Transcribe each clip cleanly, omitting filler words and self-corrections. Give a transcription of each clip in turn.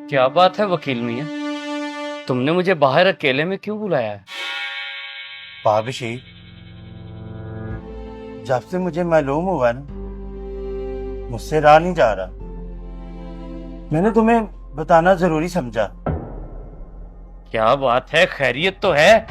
क्या बात है वकील मियाँ, तुमने मुझे बाहर अकेले में क्यों बुलाया है? पाबशी, जब से मुझे मालूम हुआ ना मुझसे रहा नहीं जा रहा, मैंने तुम्हें बताना जरूरी समझा। क्या बात है, खैरियत तो है?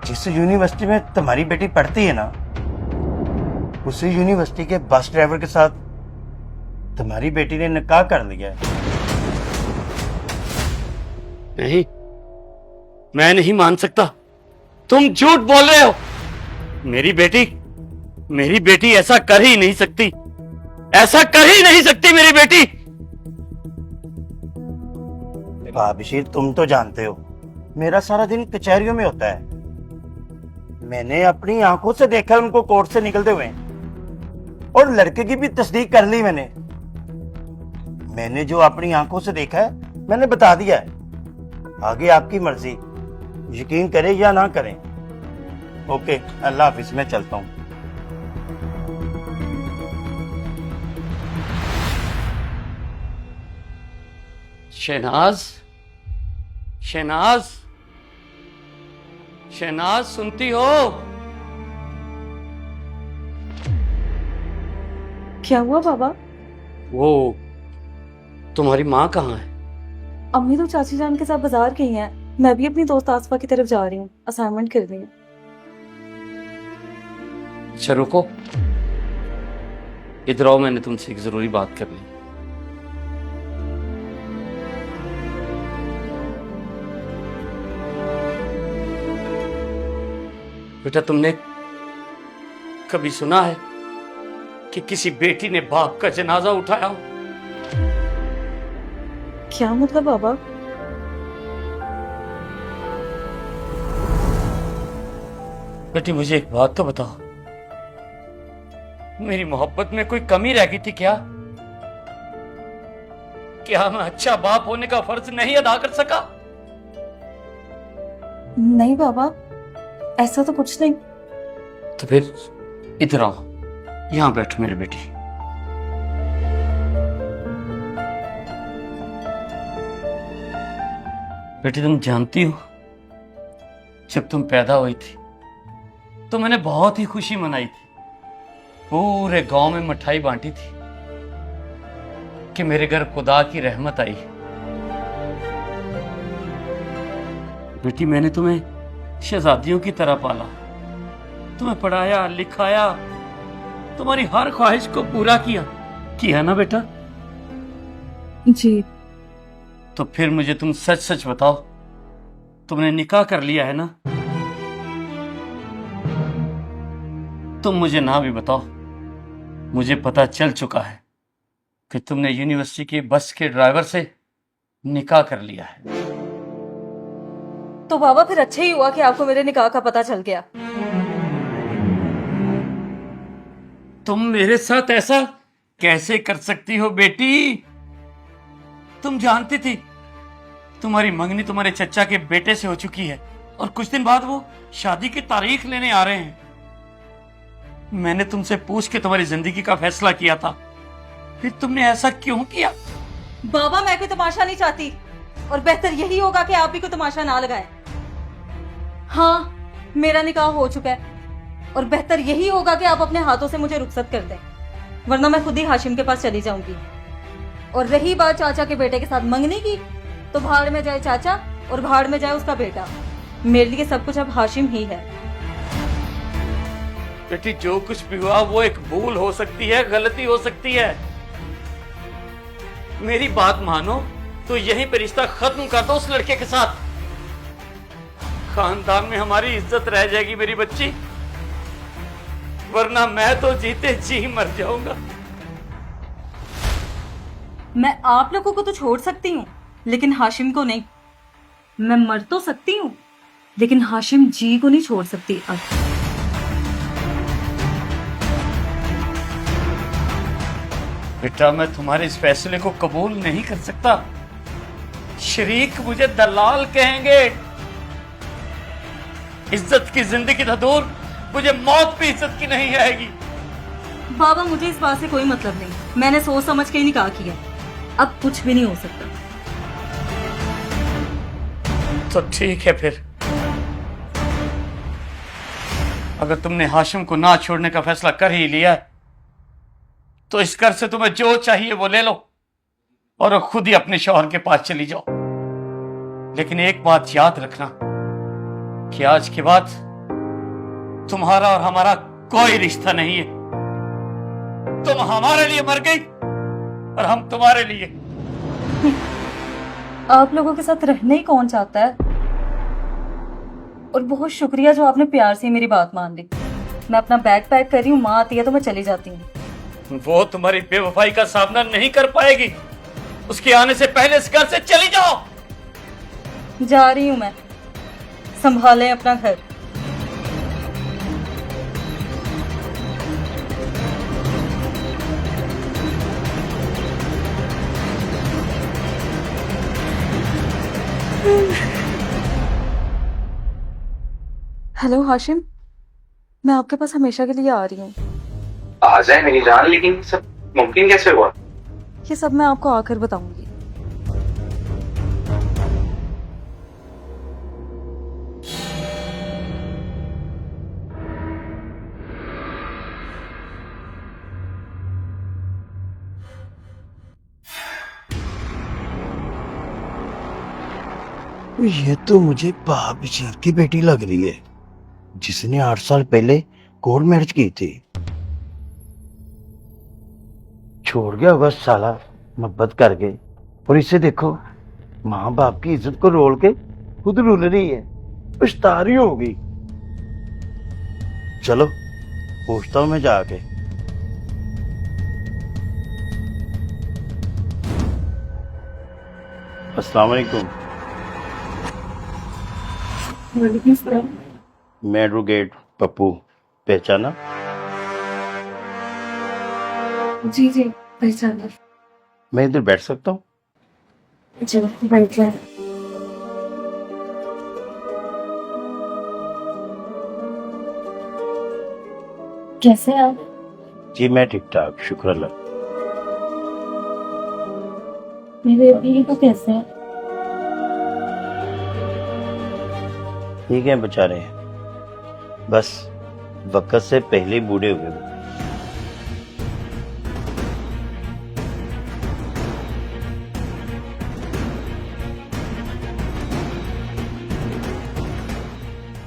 जिस यूनिवर्सिटी में तुम्हारी बेटी पढ़ती है ना, उसी यूनिवर्सिटी के बस ड्राइवर के साथ तुम्हारी बेटी ने निकाह कर लिया है। नहीं, मैं नहीं मान सकता। तुम झूठ बोल रहे हो। मेरी बेटी ऐसा कर ही नहीं सकती। ऐसा कर ही नहीं सकती मेरी बेटी। पाबशी, तुम तो जानते हो मेरा सारा दिन कचहरियों में होता है। मैंने अपनी आंखों से देखा उनको कोर्ट से निकलते हुए, और लड़के की भी तस्दीक कर ली मैंने जो अपनी आंखों से देखा है मैंने बता दिया है। आगे आपकी मर्जी, यकीन करें या ना करें। ओके, अल्लाह हाफिज, मैं चलता हूं। शहनाज, शहनाज, शहनाज, सुनती हो? क्या हुआ बाबा? वो तुम्हारी माँ कहाँ है? अम्मी तो चाची जान के साथ बाजार गई हैं। मैं भी अपनी दोस्त आसफा की तरफ जा रही हूँ असाइनमेंट करनी है। अच्छा रुको, इधर आओ, मैंने तुमसे एक जरूरी बात करनी है। बेटा, तुमने कभी सुना है कि किसी बेटी ने बाप का जनाजा उठाया हो? क्या मतलब बाबा? बेटी, मुझे एक बात तो बताओ, मेरी मोहब्बत में कोई कमी रह गई थी क्या? क्या मैं अच्छा बाप होने का फर्ज नहीं अदा कर सका? नहीं बाबा, ऐसा तो कुछ नहीं। तो फिर इधर आओ, यहां बैठो मेरी बेटी। बेटी, तुम जानती हो, जब तुम पैदा हुई थी तो मैंने बहुत ही खुशी मनाई थी। पूरे गांव में मिठाई बांटी थी कि मेरे घर खुदा की रहमत आई। बेटी, मैंने तुम्हें शहजादियों की तरह पाला, तुम्हें पढ़ाया लिखाया, तुम्हारी हर ख्वाहिश को पूरा किया ना बेटा? जी। तो फिर मुझे तुम सच सच बताओ, तुमने निकाह कर लिया है ना? तुम मुझे ना भी बताओ, मुझे पता चल चुका है कि तुमने यूनिवर्सिटी के बस के ड्राइवर से निकाह कर लिया है। तो बाबा फिर अच्छा ही हुआ कि आपको मेरे निकाह का पता चल गया। तुम मेरे साथ ऐसा कैसे कर सकती हो बेटी? तुम जानती थी तुम्हारी मंगनी तुम्हारे चचा के बेटे से हो चुकी है और कुछ दिन बाद वो शादी की तारीख लेने आ रहे हैं। मैंने तुमसे पूछ के तुम्हारी जिंदगी का फैसला किया था, फिर तुमने ऐसा क्यों किया? बाबा, मैं कोई तमाशा नहीं चाहती, और बेहतर यही होगा कि आप भी कोई तमाशा ना लगाएं। हाँ, मेरा निकाह हो चुका है, और बेहतर यही होगा कि आप अपने हाथों से मुझे रुखसत कर दें, वरना मैं खुद ही हाशिम के पास चली जाऊंगी। और रही बात चाचा के बेटे के साथ मंगनी की, तो भाड़ में जाए चाचा और भाड़ में जाए उसका बेटा। मेरे लिए सब कुछ अब हाशिम ही है। बेटी, जो कुछ भी हुआ वो एक भूल हो सकती है, गलती हो सकती है। मेरी बात मानो तो यहीं पे रिश्ता खत्म कर दो उस लड़के के साथ। खानदान में हमारी इज्जत रह जाएगी मेरी बच्ची, वरना मैं तो जीते जी मर जाऊंगा। मैं आप लोगों को तो छोड़ सकती हूँ, लेकिन हाशिम को नहीं। मैं मर तो सकती हूँ, लेकिन हाशिम जी को नहीं छोड़ सकती अब। बेटा, मैं तुम्हारे इस फैसले को कबूल नहीं कर सकता। शरीक मुझे दलाल कहेंगे। इज्जत की जिंदगी था दूर, मुझे मौत भी इज्जत की नहीं आएगी। बाबा, मुझे इस बात से कोई मतलब नहीं। मैंने सोच समझ के ही निकाह किया। अब कुछ भी नहीं हो सकता। तो ठीक है फिर, अगर तुमने हाशिम को ना छोड़ने का फैसला कर ही लिया है तो इस घर से तुम्हें जो चाहिए वो ले लो और खुद ही अपने शौहर के पास चली जाओ। लेकिन एक बात याद रखना कि आज के बाद तुम्हारा और हमारा कोई रिश्ता नहीं है। तुम हमारे लिए मर गई और हम तुम्हारे लिए। आप लोगों के साथ रहना ही कौन चाहता है? और बहुत शुक्रिया जो आपने प्यार से मेरी बात मान ली। मैं अपना बैग पैक कर रही हूँ, माँ आती है तो मैं चली जाती हूँ। वो तुम्हारी बेवफाई का सामना नहीं कर पाएगी। उसके आने से पहले इस घर से चली जाओ। जा रही हूँ मैं, संभालें अपना घर। हेलो हाशिम, मैं आपके पास हमेशा के लिए आ रही हूँ। आ जाए मेरी जान, लेकिन सब मुमकिन कैसे हुआ? ये सब मैं आपको आकर बताऊंगी। ये तो मुझे बशीर की बेटी लग रही है, जिसने 8 साल पहले कोर्ट मैरिज की थी। छोड़ गया होगा साला मोहब्बत करके, और इसे देखो माँ बाप की इज्जत को रोल के खुद रुल रही है, पछता रही होगी। चलो पूछता हूं मैं जाके। अस्सलाम वालेकुम। मैं एडवोकेट पप्पू, पहचाना? जी जी पहचाना। मैं इधर बैठ सकता हूँ? जी बैठ जाए। कैसे हैं आप? जी मैं ठीक ठाक, शुक्र अल्लाह। मेरे अभी को कैसे हैं? ठीक है बेचारे हैं, बस वक्त से पहले ही बूढ़े हुए।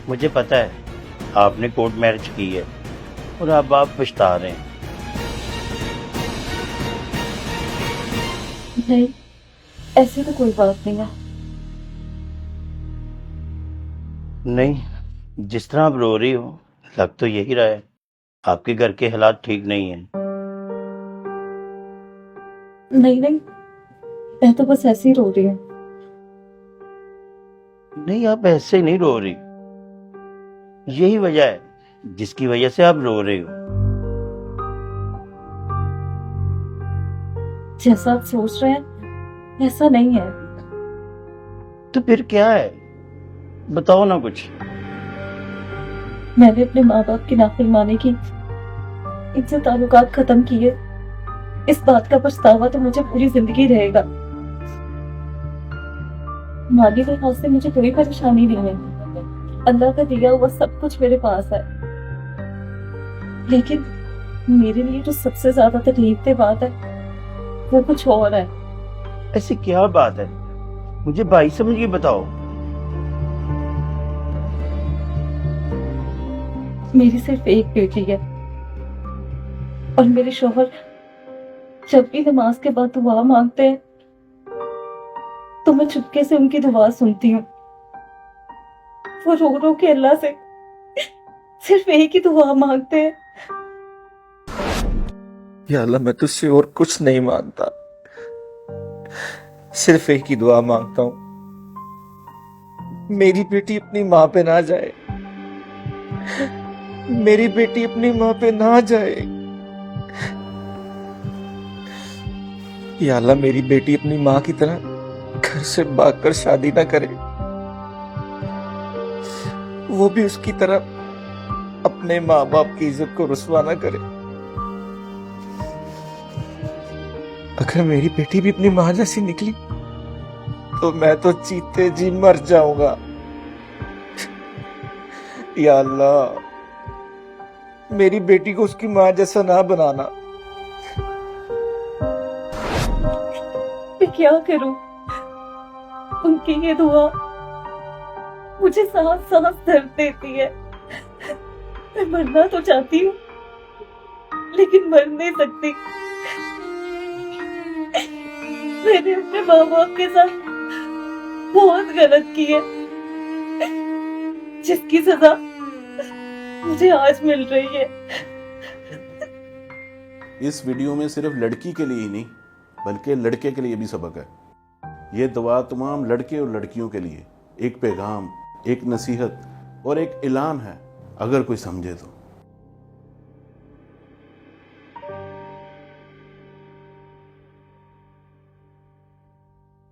मुझे पता है आपने कोर्ट मैरिज की है और अब आप पछता रहे हैं। नहीं, ऐसी तो कोई बात नहीं है। नहीं, जिस तरह आप रो रही हो लग तो यही रहा है आपके घर के हालात ठीक नहीं हैं। नहीं नहीं, मैं तो बस ऐसे ही रो रही हूँ। नहीं, आप ऐसे नहीं रो रही, यही वजह है जिसकी वजह से आप रो रहे हो। जैसा आप सोच रहे हैं ऐसा नहीं है। तो फिर क्या है, बताओ ना कुछ। मैंने अपने माँ बाप की नाफरमानी की, इनसे ताल्लुकात खत्म किए। इस बात का पछतावा तो मुझे पूरी जिंदगी रहेगा। माली लिहाज से मुझे कोई परेशानी नहीं है, अल्लाह का दिया हुआ सब कुछ मेरे पास है। लेकिन मेरे लिए जो सबसे ज्यादा तकलीफ दे बात है वो कुछ और है। ऐसी क्या बात है, मुझे भाई समझ के बताओ। मेरी सिर्फ एक बेटी है और मेरे शोहर जब भी नमाज के बाद दुआ मांगते हैं तो मैं चुपके से उनकी दुआ सुनती हूँ। वो रो रो के अल्लाह से सिर्फ एक ही दुआ मांगते हैं। या अल्लाह, मैं तुझसे और कुछ नहीं मांगता, सिर्फ एक ही दुआ मांगता हूं, मेरी बेटी अपनी माँ पे ना जाए, मेरी बेटी अपनी माँ पे ना जाए। या अल्लाह, मेरी बेटी अपनी माँ की तरह घर से भागकर शादी ना करे, वो भी उसकी तरह अपने माँ बाप की इज्जत को रुसवा ना करे। अगर मेरी बेटी भी अपनी मां जैसी निकली तो मैं तो चीते जी मर जाऊंगा। या अल्लाह, मेरी बेटी को उसकी मां जैसा ना बनाना। मैं क्या करूं? उनकी ये दुआ मुझे सांस सांस दर्द देती है। मैं मरना तो चाहती हूँ लेकिन मर नहीं सकती। मैंने अपने माँ बाप के साथ बहुत गलत की है, जिसकी सजा मुझे आज मिल रही है। इस वीडियो में सिर्फ लड़की के लिए ही नहीं बल्कि लड़के के लिए भी सबक है। ये दुआ तमाम लड़के और लड़कियों के लिए एक पैगाम, एक नसीहत और एक ऐलान है, अगर कोई समझे तो।